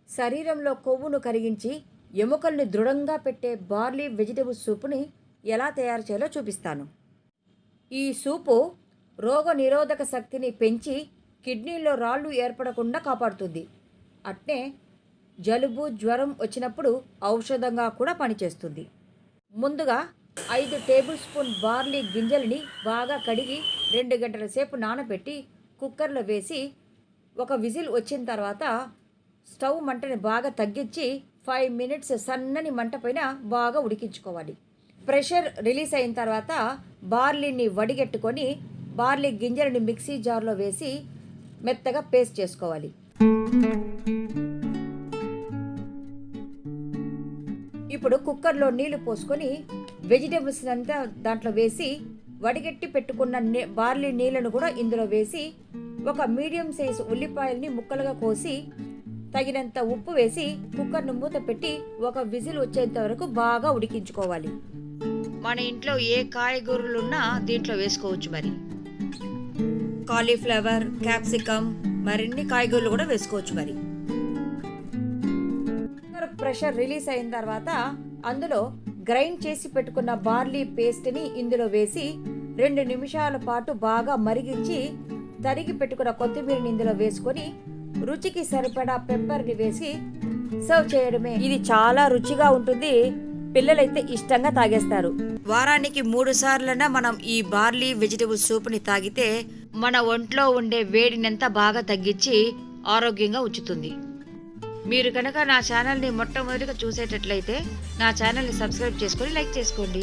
శరీరంలో కొవ్వును కరిగించి ఎముకల్ని దృఢంగా పెట్టే బార్లీ వెజిటబుల్ సూపుని ఎలా తయారు చేయాలో చూపిస్తాను. ఈ సూపు రోగ నిరోధక శక్తిని పెంచి కిడ్నీలో రాళ్ళు ఏర్పడకుండా కాపాడుతుంది. అట్నే జలుబు జ్వరం వచ్చినప్పుడు ఔషధంగా కూడా పనిచేస్తుంది. ముందుగా 5 టేబుల్ స్పూన్ బార్లీ గింజలని బాగా కడిగి 2 గంటల సేపు నానబెట్టి కుక్కర్లో వేసి ఒక విజిల్ వచ్చిన తర్వాత స్టవ్ మంటని బాగా తగ్గించి 5 మినిట్స్ సన్నని మంట పైన బాగా ఉడికించుకోవాలి. ప్రెషర్ రిలీజ్ అయిన తర్వాత బార్లీని వడిగట్టుకొని బార్లీ గింజలని మిక్సీ జార్లో వేసి మెత్తగా పేస్ట్ చేసుకోవాలి. ఇప్పుడు కుక్కర్లో నీళ్లు పోసుకొని వెజిటేబుల్స్ అంతా దాంట్లో వేసి వడిగట్టి పెట్టుకున్న బార్లీ నీళ్ళను కూడా ఇందులో వేసి ఒక మీడియం సైజు ఉల్లిపాయల్ని ముక్కలుగా కోసి తగినంత ఉప్పు వేసి కుక్కర్ను మూత పెట్టి ఒక విజిల్ వచ్చేంత వరకు బాగా ఉడికించుకోవాలి. మన ఇంట్లో ఏ కాయగూరలున్నా దీంట్లో వేసుకోవచ్చు. మరి కాలీఫ్లవర్, క్యాప్సికమ్, మరిన్ని కాయగూరలు కూడా వేసుకోవచ్చు. మరి ప్రెషర్ రిలీజ్ అయిన తర్వాత అందులో గ్రైండ్ చేసి పెట్టుకున్న బార్లీ పేస్ట్ని ఇందులో వేసి 2 నిమిషాల పాటు బాగా మరిగించి తరిగి పెట్టుకున్న కొత్తిమీరని ఇందులో వేసుకొని రుచికి సరిపడా పెప్పర్ని వేసి సర్వ్ చేయడమే. ఇది చాలా రుచిగా ఉంటుంది. పిల్లలైతే ఇష్టంగా తాగేస్తారు. వారానికి 3 సార్లైనా మనం ఈ బార్లీ వెజిటబుల్ సూప్ని తాగితే మన ఒంట్లో ఉండే వేడినంతా బాగా తగ్గించి ఆరోగ్యంగా ఉంచుతుంది. మీరు కనుక నా ఛానల్ని మొట్టమొదటిగా చూసేటట్లయితే నా ఛానల్ని సబ్స్క్రైబ్ చేసుకొని లైక్ చేసుకోండి.